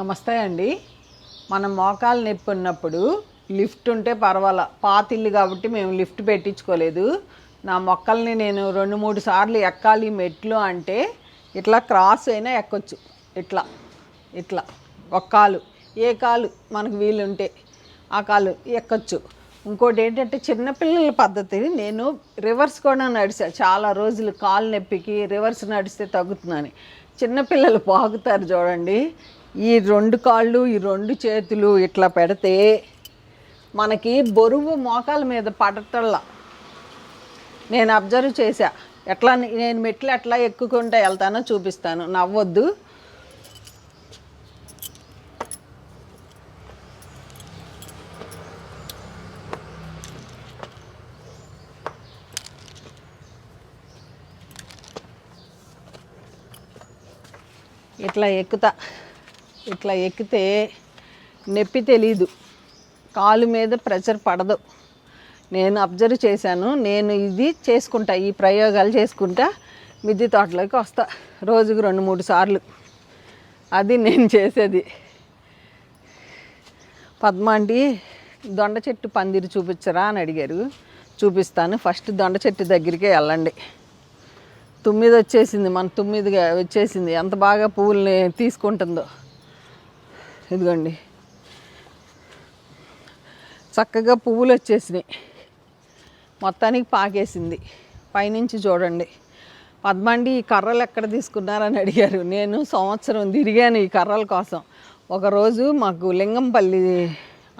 నమస్తే అండి. మనం మోకాలు నొప్పి ఉన్నప్పుడు లిఫ్ట్ ఉంటే పర్వాలా, పాతిల్లు కాబట్టి మేము లిఫ్ట్ పెట్టించుకోలేదు. నా మొక్కల్ని నేను 2-3 సార్లు ఎక్కాలి మెట్లు అంటే ఇట్లా క్రాస్ అయినా ఎక్కొచ్చు. ఇట్లా ఇట్లా ఒక కాలు, ఏ కాలు మనకు వీలుంటే ఆ కాలు ఎక్కొచ్చు. ఇంకోటి ఏంటంటే చిన్నపిల్లల పద్ధతి, నేను రివర్స్ కూడా నడిచా చాలా రోజులు. కాలు నొప్పికి రివర్స్ నడిస్తే తగ్గుతుందని. చిన్నపిల్లలు పాకుతారు చూడండి, ఈ 2 కాళ్ళు ఈ 2 చేతులు ఇట్లా పెడితే మనకి బరువు మోకాల మీద పడటల్లా నేను అబ్జర్వ్ చేశా. ఎట్లా నేను మెట్లు ఎట్లా ఎక్కుకుంటా వెళ్తానో చూపిస్తాను, నవ్వొద్దు. ఇట్లా ఎక్కుతా, ఇట్లా ఎక్కితే నొప్పి తెలీదు, కాలు మీద ప్రెషర్ పడదు. నేను అబ్జర్వ్ చేశాను. నేను ఇది చేసుకుంటా, ఈ ప్రయోగాలు చేసుకుంటా మిద్దె తోటలోకి వస్తా రోజుకు 2-3 సార్లు. అది నేను చేసేది. పద్మాంటి దొండ చెట్టు పందిరి చూపించరా అని అడిగారు. చూపిస్తాను. ఫస్ట్ దొండ చెట్టు దగ్గరికే వెళ్ళండి. 9 వచ్చేసింది, మన 9గా వచ్చేసింది. ఎంత బాగా పువ్వుల్ని తీసుకుంటుందో ఇదిగోండి, చక్కగా పువ్వులు వచ్చేసినాయి. మొత్తానికి పాకేసింది. పైనుంచి చూడండి. పద్మాండి ఈ కర్రలు ఎక్కడ తీసుకున్నారని అడిగారు. నేను సంవత్సరం తిరిగాను ఈ కర్రల కోసం. ఒకరోజు మాకు లింగంపల్లి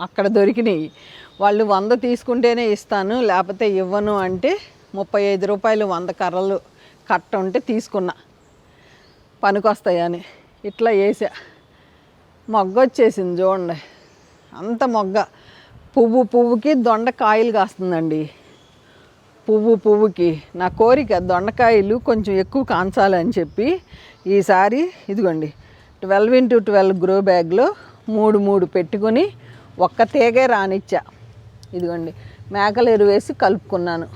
అక్కడ దొరికినాయి. వాళ్ళు 100 తీసుకుంటేనే ఇస్తాను లేకపోతే ఇవ్వను అంటే 35 రూపాయలు 100 కర్రలు కట్ట ఉంటే తీసుకున్నా, పనికొస్తాయని. ఇట్లా వేసా, మొగ్గ వచ్చేసింది చూడండి. అంత మొగ్గ. పువ్వుకి దొండకాయలు కాస్తుందండి. పువ్వుకి నా కోరిక దొండకాయలు కొంచెం ఎక్కువ కాంచాలని చెప్పి ఈసారి ఇదిగోండి 12x12 గ్రో బ్యాగ్లో 3 పెట్టుకొని ఒక్క తీగే రానిచ్చా. ఇదిగోండి మేకల ఎరువు వేసి కలుపుకున్నాను.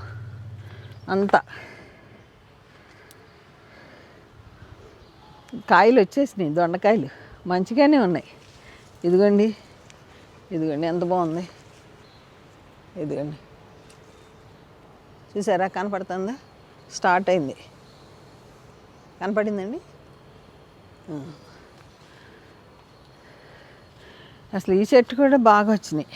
అంతా కాయలు వచ్చేసినాయి, దొండకాయలు మంచిగానే ఉన్నాయి. ఇదిగోండి ఎంత బాగుంది. ఇదిగోండి చూసారా, కనపడుతుందా? స్టార్ట్ అయింది, కనపడిందండి. అసలు ఈ చెట్టు కూడా బాగా వచ్చినాయి,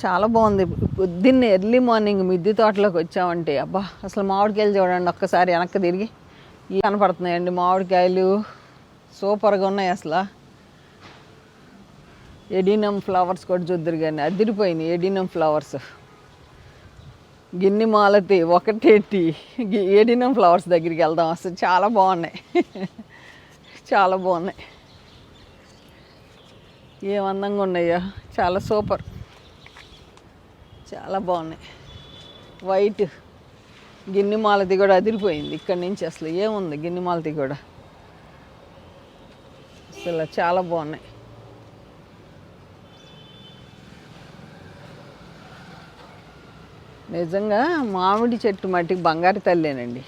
చాలా బాగుంది. పొద్దున్నే ఎర్లీ మార్నింగ్ మిద్దె తోటలోకి వచ్చామంటే అబ్బా, అసలు మామిడికాయలు చూడండి ఒక్కసారి వెనక్కి తిరిగి ఇవి కనపడుతున్నాయండి. మామిడికాయలు సూపర్గా ఉన్నాయి. అసలు ఎడినం ఫ్లవర్స్ కూడా చూద్దరు కానీ అదిరిపోయినాయి. ఎడినం ఫ్లవర్స్, గిన్నె మాలతి ఒకటేటి ఎడినం ఫ్లవర్స్ దగ్గరికి వెళ్దాం. అసలు చాలా బాగున్నాయి, చాలా బాగున్నాయి. ఏం అందంగా ఉన్నాయో, చాలా సూపర్, చాలా బాగున్నాయి. వైట్ గిన్నె మాలతి కూడా అదిరిపోయింది. ఇక్కడి నుంచి అసలు ఏముంది, గిన్నె మాలతి కూడా అసలు చాలా బాగున్నాయి. నిజంగా మామిడి చెట్టు మట్టికి బంగారు తల్లేనండి.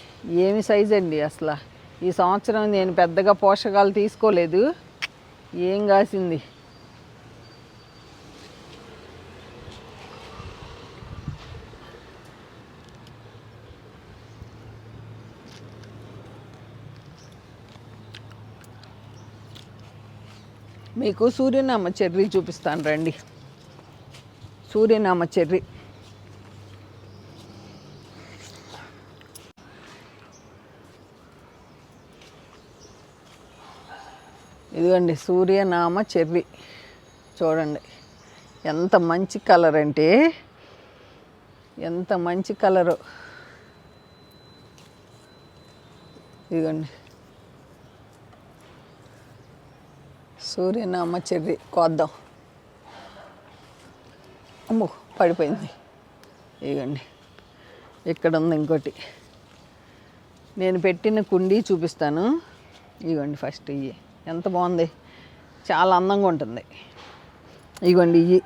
ఏమి సైజ్ అండి అసలు. ఈ సంవత్సరం నేను పెద్దగా పోషకాలు తీసుకోలేదు, ఏం కాసింది. మీకు సూర్యనామ చెర్రీ చూపిస్తాను రండి. సూర్యనామ చెర్రీ ఇదిగోండి, సూర్యనామ చెర్రీ చూడండి. ఎంత మంచి కలర్ అంటే ఎంత మంచి కలరు. ఇదిగోండి సూర్యనామ చెర్రీ కోద్దాం. అమ్మో పడిపోయింది. ఇదిగోండి ఇక్కడ ఉంది ఇంకోటి. నేను పెట్టిన కుండీ చూపిస్తాను. ఇదిగోండి ఫస్ట్ ఇవి ఎంత బాగుంది, చాలా అందంగా ఉంటుంది. ఇదిగోండి ఇవి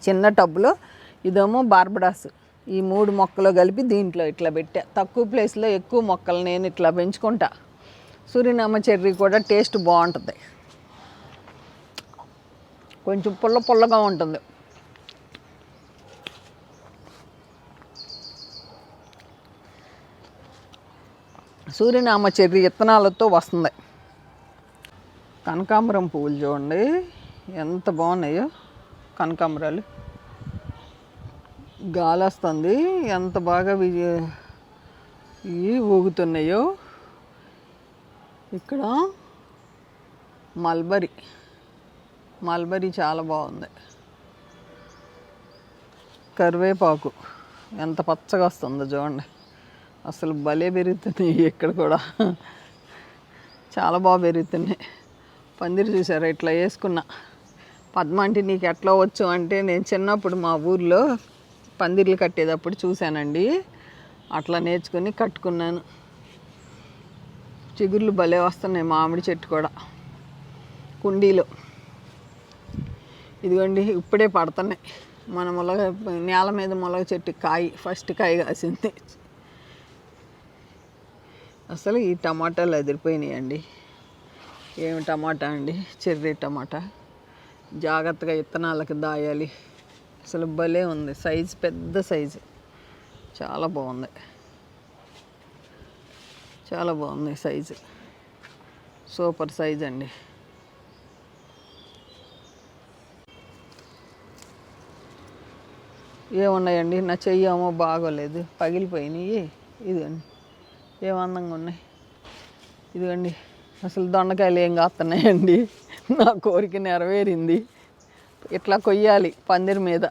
చిన్న టబ్బులో, ఇదేమో బార్బడాస్. ఈ 3 మొక్కలు కలిపి దీంట్లో ఇట్లా పెట్టా. తక్కువ ప్లేస్లో ఎక్కువ మొక్కలు నేను ఇట్లా పెంచుకుంటా. సూరినామ చెర్రీ కూడా టేస్ట్ బాగుంటుంది, కొంచెం పుల్ల పుల్లగా ఉంటుంది. సూరినామ చెర్రీ విత్తనాలతో వస్తుంది. కనకాంబరం పువ్వులు చూడండి ఎంత బాగున్నాయో, కనకాంబరాలు గాలి వస్తుంది, ఎంత బాగా ఇవి ఊగుతున్నాయో. ఇక్కడ మల్బరీ చాలా బాగుంది. కరివేపాకు ఎంత పచ్చగా వస్తుందో చూడండి, అసలు భలే పెరుగుతున్నాయి ఇక్కడ కూడా, చాలా బాగా పెరుగుతున్నాయి. పందిరి చూసారా ఇట్లా వేసుకున్నా. పద్మ అంటే నీకు ఎట్లా వచ్చు అంటే, నేను చిన్నప్పుడు మా ఊర్లో పందిర్లు కట్టేటప్పుడు చూశానండి, అట్లా నేర్చుకుని కట్టుకున్నాను. చిగుర్లు భలే వస్తున్నాయి, మామిడి చెట్టు కూడా కుండీలో. ఇదిగోండి ఇప్పుడే పడుతున్నాయి. మన నేల మీద ములగ చెట్టు ఫస్ట్ కాయ కాసింది. అసలు ఈ టమాటాలు అదిరిపోయినాయండి. ఏమి టమాటా అండి, చెర్రీ టమాటా. జాగ్రత్తగా విత్తనాలకు దాయాలి. అసలు భలే ఉంది, సైజు పెద్ద సైజు, చాలా బాగుంది, చాలా బాగుంది సైజు, సూపర్ సైజ్ అండి. ఏమున్నాయండి, నా చెయ్యేమో బాగోలేదు, పగిలిపోయినాయి. ఇదిగోండి ఏం అందంగా ఉన్నాయి. ఇదిగోండి అసలు దొండకాయలు ఏం కాస్తున్నాయండి, నా కోరిక నెరవేరింది. ఇట్లా కొయ్యాలి పందిరి మీద.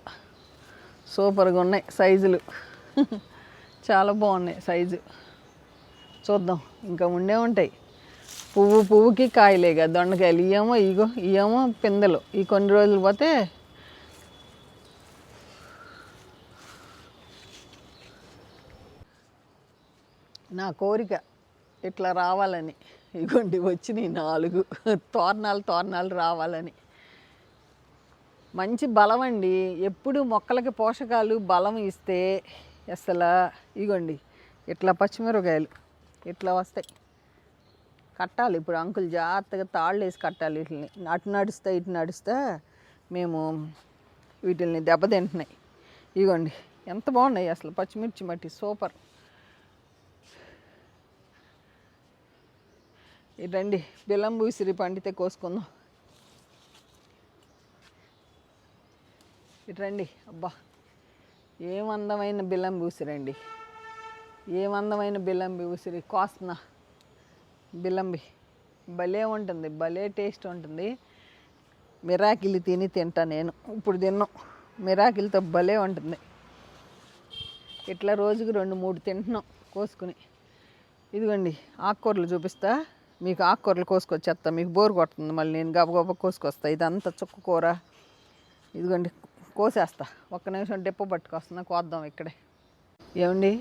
సూపర్గా ఉన్నాయి సైజులు, చాలా బాగున్నాయి సైజు. చూద్దాం, ఇంకా ఉండే ఉంటాయి. పువ్వుకి కాయలేగా దొండకాయలు. ఇయేమో పిందెలు. ఈ కొన్ని రోజులు పోతే నా కోరిక ఇట్లా రావాలని. ఇగోండి వచ్చినాయి 4 తోరణాలు రావాలని. మంచి బలం అండి. ఎప్పుడు మొక్కలకి పోషకాలు బలం ఇస్తే అసలు ఇగోండి ఇట్లా పచ్చిమిరపకాయలు ఇట్లా వస్తాయి. కట్టాలి ఇప్పుడు అంకుల్ జాగ్రత్తగా తాళ్ళు వేసి కట్టాలి వీటిని. ఇటు నడుస్తా మేము వీటిని దెబ్బతింటున్నాయి. ఇగోండి ఎంత బాగున్నాయి అసలు, పచ్చిమిర్చి మట్టి సూపర్. ఇటండి బెల్లం ఉసిరి పండితే కోసుకుందాం. ఇటండి, అబ్బా ఏం అందమైన బెల్లం ఉసిరండి, ఏం అందమైన బెల్లం ఉసిరి. కోస్తున్నా బెల్లంబి భలే ఉంటుంది, భలే టేస్ట్ ఉంటుంది. మిరాకిల్ తింటా నేను. ఇప్పుడు తిన్నాం మిరాకిల్తో భలే ఉంటుంది. ఇట్లా రోజుకు 2-3 తింటున్నాం కోసుకుని. ఇదిగోండి ఆకుకూరలు చూపిస్తా మీకు. ఆకుకూరలు కోసుకొచ్చేస్తా, మీకు బోరు కొడుతుంది మళ్ళీ నేను గబగబా కోసుకొస్తా. ఇదంతా చుక్క కూర. ఇదిగోండి కోసేస్తా, ఒక్క నిమిషం డిప్ప పట్టుకొస్తున్నా, కోద్దాం ఇక్కడే. ఏమండి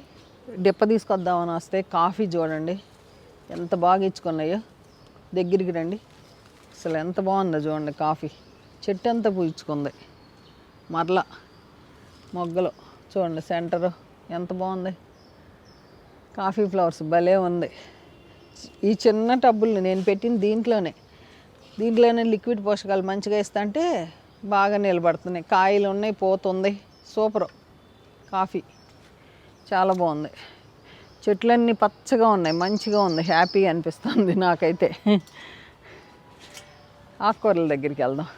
డిప్ప తీసుకొద్దామని వస్తే కాఫీ చూడండి ఎంత బాగా ఇచ్చుకున్నాయో. దగ్గరికి రండి, అసలు ఎంత బాగుందో చూడండి. కాఫీ చెట్టు అంతా పూయించుకుంది, మరలా మొగ్గలు చూడండి, సెంటరు ఎంత బాగుంది. కాఫీ ఫ్లవర్స్ భలే ఉంది. ఈ చిన్న టబ్బుల్ని నేను పెట్టిన దీంట్లోనే లిక్విడ్ పోషకాలు మంచిగా ఇస్తా అంటే బాగా నిలబడుతున్నాయి. కాయలు ఉన్నాయి, పోతుంది, సూపరు. కాఫీ చాలా బాగుంది. చెట్లన్నీ పచ్చగా ఉన్నాయి, మంచిగా ఉంది, హ్యాపీగా అనిపిస్తుంది నాకైతే. ఆకుకూరల దగ్గరికి వెళ్దాం.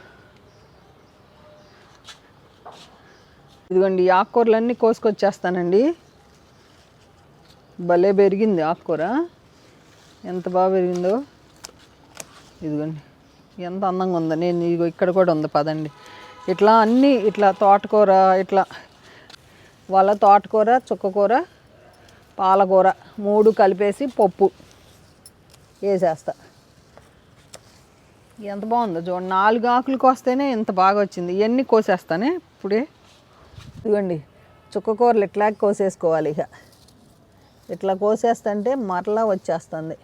ఇదిగోండి ఈ ఆకుకూరలన్నీ కోసుకొచ్చేస్తానండి. భలే పెరిగింది ఆకుకూర, ఎంత బాగా పెరిగిందో. ఇదిగోండి ఎంత అందంగా ఉందో. నేను ఇదిగో ఇక్కడ కూడా ఉంది, పదండి. ఇట్లా అన్నీ ఇట్లా తోటకూర, ఇట్లా తోటకూర, చుక్కకూర, పాలకూర 3 కలిపేసి పప్పు వేసేస్తా. ఎంత బాగుందో చూడండి. 4 ఆకులు కోస్తేనే ఇంత బాగా వచ్చింది. ఇవన్నీ కోసేస్తానే ఇప్పుడే. ఇదిగోండి చుక్కకూరలు ఇట్లా కోసేసుకోవాలి. ఇట్లా కోసేస్తుంటే మరలా వచ్చేస్తుంది.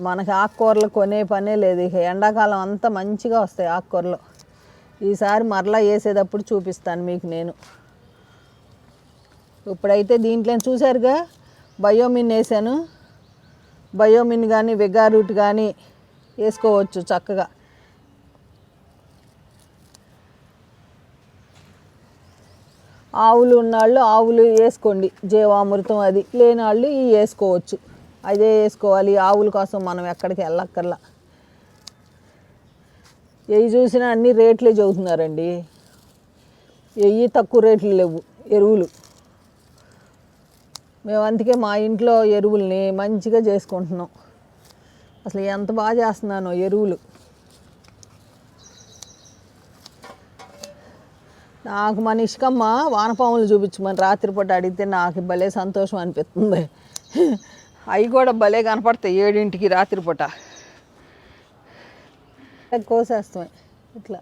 మనకి ఆకుకూరలు కొనే పనే లేదు. ఎండాకాలం అంతా మంచిగా వస్తాయి ఆకుకూరలు. ఈసారి మరలా వేసేటప్పుడు చూపిస్తాను మీకు నేను. ఇప్పుడైతే దీంట్లో చూసారుగా బయోమిన్ వేసాను. బయోమిన్ కానీ వెగా రూట్ కానీ వేసుకోవచ్చు చక్కగా. ఆవులు ఉన్నవాళ్ళు ఆవులు వేసుకోండి, జీవామృతం అది లేని వాళ్ళు ఇవి వేసుకోవచ్చు. అదే వేసుకోవాలి, ఆవుల కోసం మనం ఎక్కడికి వెళ్ళక్కర్లా. ఎవి చూసినా అన్ని రేట్లే చెబుతున్నారండి, ఎవి తక్కువ రేట్లు లేవు ఎరువులు. మేము అందుకే మా ఇంట్లో ఎరువుల్ని మంచిగా చేసుకుంటున్నాం. అసలు ఎంత బాగా చేస్తున్నానో ఎరువులు. నాకు మన ఇసుకమ్మ వానపాములు చూపించమని రాత్రిపూట అడిగితే నాకు భలే సంతోషం అనిపిస్తుంది. అవి కూడా భలే కనపడతాయి 7ంటికి రాత్రిపూట. కోసేస్తాం ఇట్లా,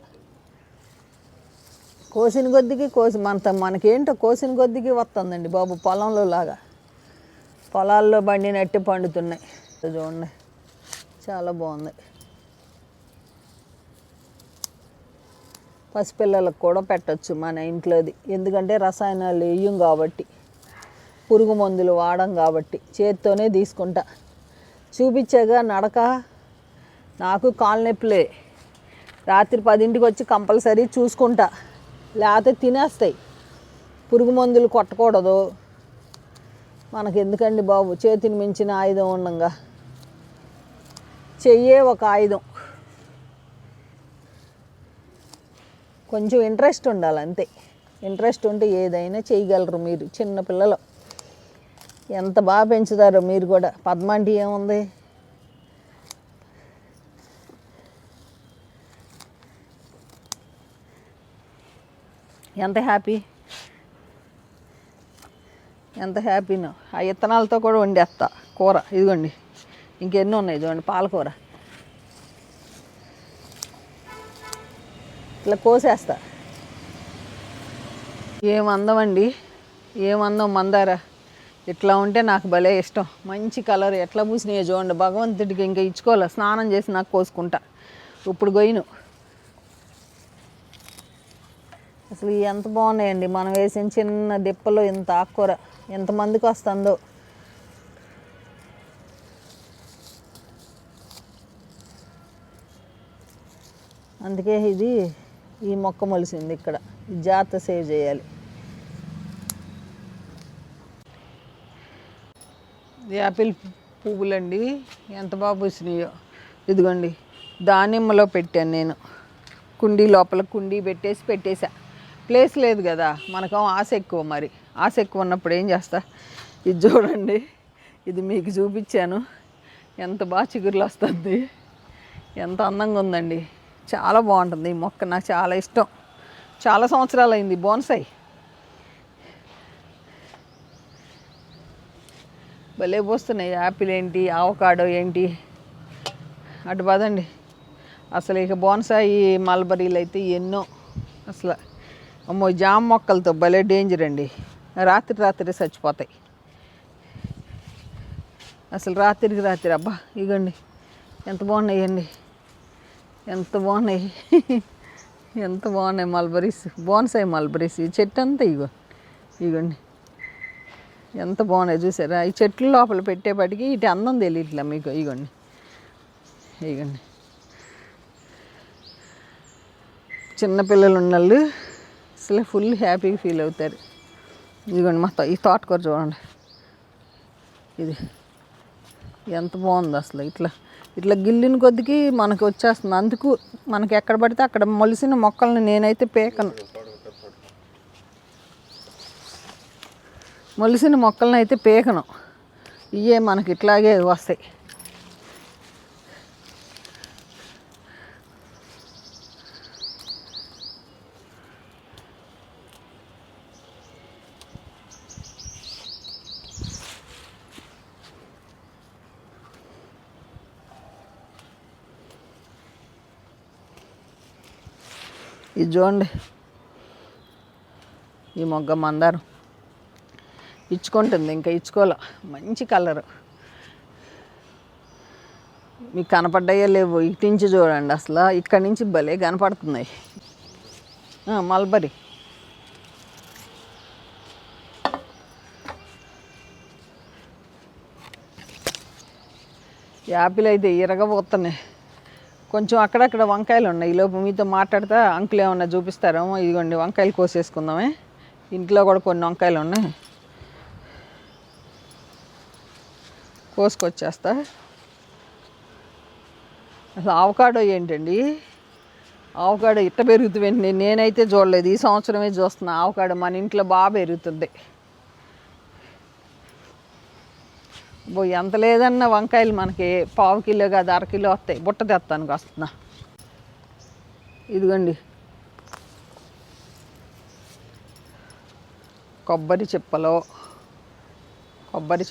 కోసిన కొద్దికి మనకేంటో కోసిన కొద్దికి వస్తుందండి బాబు. పొలంలో లాగా పొలాల్లో పండినట్టు పండుతున్నాయి. చూడండి చాలా బాగుంది. పసిపిల్లలకు కూడా పెట్టచ్చు మన ఇంట్లోది, ఎందుకంటే రసాయనాలు వేయం కాబట్టి, పురుగు మందులు వాడం కాబట్టి. చేత్తోనే తీసుకుంటా. చూపించాగా నడక. నాకు కాలు నొప్పులే. రాత్రి 10ంటికి వచ్చి కంపల్సరీ చూసుకుంటా, లేకపోతే తినేస్తాయి. పురుగు మందులు కొట్టకూడదు. మనకు ఎందుకండి బాబు, చేతిని మించిన ఆయుధం ఉండంగా. చెయ్యే ఒక ఆయుధం. కొంచెం ఇంట్రెస్ట్ ఉండాలి అంతే. ఇంట్రెస్ట్ ఉంటే ఏదైనా చేయగలరు మీరు. చిన్నపిల్లలు ఎంత బాగా పెంచుతారో మీరు కూడా. పద్మ అంటే ఏముంది, ఎంత హ్యాపీ, ఎంత హ్యాపీనో. ఆ విత్తనాలతో కూడా వండేస్తా కూర. ఇదిగోండి ఇంకెన్నో ఉన్నాయి చూడండి. పాలకూర ఇట్లా కోసేస్తా. ఏమందం అండి, ఏమందం మందార. ఇట్లా ఉంటే నాకు భలే ఇష్టం. మంచి కలర్ ఎట్లా పూసినాయో చూడండి. భగవంతుడికి ఇంకా ఇచ్చుకోవాలి, స్నానం చేసి నాకు కోసుకుంటా. ఇప్పుడు గొయ్యను. అసలు ఎంత బాగున్నాయండి. మనం వేసిన చిన్న డిప్పలో ఇంత ఆకుకూర ఎంతమందికి వస్తుందో. అందుకే ఈ మొక్క మొలిసింది ఇక్కడ. జాగ్రత్త సేవ్ చేయాలి. యాపిల్ పువ్వులండి ఎంత బాగా పూసినాయో. ఇదిగోండి దానిమ్మలో పెట్టాను నేను. కుండీ లోపల కుండీ పెట్టేసా. ప్లేస్ లేదు కదా మనకు, ఆశ ఎక్కువ. మరి ఆశ ఎక్కువ ఉన్నప్పుడు ఏం చేస్తా. ఇది చూడండి, ఇది మీకు చూపించాను. ఎంత బాగా చిగురులు వస్తుంది, ఎంత అందంగా ఉందండి. చాలా బాగుంటుంది ఈ మొక్క. నాకు చాలా ఇష్టం. చాలా సంవత్సరాలు అయింది బోన్సాయి. భలే పోస్తున్నాయి. యాపిల్ ఏంటి, ఆవకాడో ఏంటి, అటు పదండి. అసలు ఇక బోన్సాయి మల్బరీలు అయితే ఎన్నో. అసలు అమ్మో, జామ మొక్కలతో భలే డేంజర్ అండి. రాత్రి చచ్చిపోతాయి అసలు. రాత్రి అబ్బా ఇగోండి ఎంత బాగున్నాయండి, ఎంత బాగున్నాయి. ఎంత బాగున్నాయి మల్బరీస్, బోన్సాయి మల్బరీస్. ఈ చెట్టు అంతా ఇగోండి ఎంత బాగున్నాయి చూసారా. ఈ చెట్ల లోపల పెట్టేపటికి ఇటు అందం తెలియట్లే మీకు. ఇగోండి చిన్నపిల్లలు ఉన్నళ్ళు అసలు ఫుల్ హ్యాపీగా ఫీల్ అవుతారు. ఇదిగోండి మొత్తం ఈ తోటకూర చూడండి. ఇది ఎంత బాగుంది అసలు. ఇట్లా గిల్లిన కొద్దికి మనకు వచ్చేస్తుంది. అందుకు మనకి ఎక్కడ పడితే అక్కడ మొలిసిన మొక్కల్ని నేనైతే పేకను. మొలిసిన మొక్కలను అయితే పేకను. ఇవే మనకి ఇట్లాగే వస్తాయి. ఇది చూడండి, ఈ మొగ్గ మందారం ఇచ్చుకుంటుంది. ఇంకా ఇచ్చుకోలే. మంచి కలరు. మీకు కనపడ్డాయో లేవు, ఇటు నుంచి చూడండి. అసలు ఇక్కడి నుంచి భలే కనపడుతున్నాయి. మల్బరీ యాపిల్ అయితే ఇరగబోతున్నాయి. కొంచెం అక్కడక్కడ వంకాయలు ఉన్నాయి. ఈలోపు మీతో మాట్లాడితే అంకులు ఏమన్నా చూపిస్తారేమో. ఇదిగోండి వంకాయలు కోసేసుకుందామే. ఇంట్లో కూడా కొన్ని వంకాయలు ఉన్నాయి, కోసుకొచ్చేస్తా. అసలు ఆవకాడో ఏంటండి, ఆవకాడో ఇట్ట పెరుగుతుంది. నేనైతే చూడలేదు, ఈ సంవత్సరమే చూస్తున్నా. ఆవకాడో మన ఇంట్లో బాగా పెరుగుతుంది. ఎంత లేదన్నా వంకాయలు మనకి పావు కిలో కాదు, అరకిలో వస్తాయి. బుట్ట తెస్తానికి వస్తున్నా. ఇదిగోండి కొబ్బరి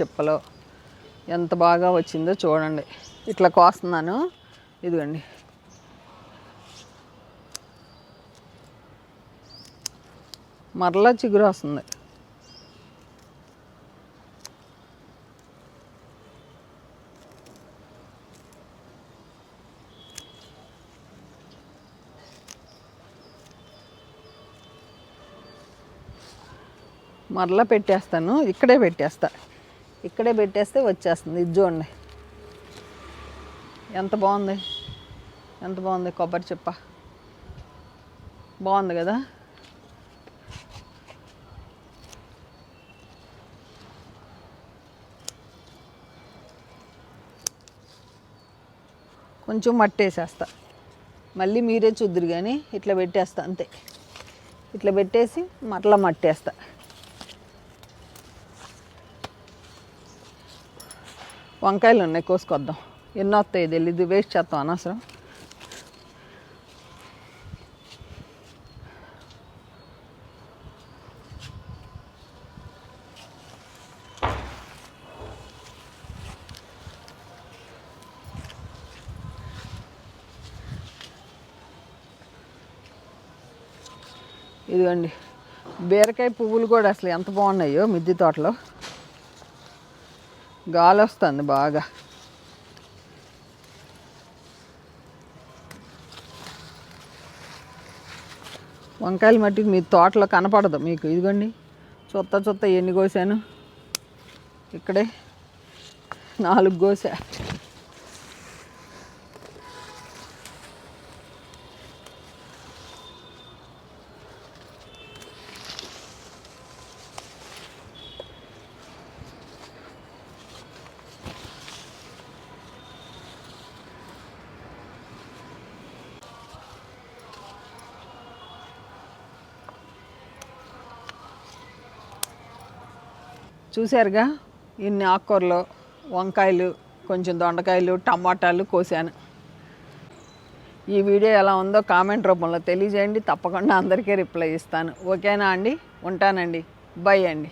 చిప్పలో ఎంత బాగా వచ్చిందో చూడండి. ఇట్లా కోస్తున్నాను. ఇదిగోండి మరలా చిగురు వస్తుంది. మరలా పెట్టేస్తాను. ఇక్కడే పెట్టేస్తే వచ్చేస్తుంది. ఇది చూడండి ఎంత బాగుంది కొబ్బరి చిప్ప. బాగుంది కదా. కొంచెం మట్టి వేసేస్తా, మళ్ళీ మీరే చూద్దురు కానీ ఇట్లా పెట్టేస్తా అంతే. ఇట్లా పెట్టేసి మరలా మట్టేస్తా. వంకాయలు ఉన్నాయి, కోసుకొద్దాం. ఎన్నో వస్తాయి తెలీదు, వేస్ట్ చేస్తాం అనవసరం. ఇదిగోండి బీరకాయ పువ్వులు కూడా అసలు ఎంత బాగున్నాయో. మిద్దె తోటలో గాలి వస్తుంది బాగా. వంకాయలు మట్టికి మీ తోటలో కనపడదు మీకు. ఇదిగోండి చుత్త ఎన్ని కోసాను. ఇక్కడే 4 కోసా. చూశారుగా ఇన్ని ఆకుకూరలు, వంకాయలు, కొంచెం దొండకాయలు, టమాటాలు కోసాను. ఈ వీడియో ఎలా ఉందో కామెంట్ రూపంలో తెలియజేయండి. తప్పకుండా అందరికీ రిప్లై ఇస్తాను. ఓకేనా అండి? ఉంటానండి. బై అండి.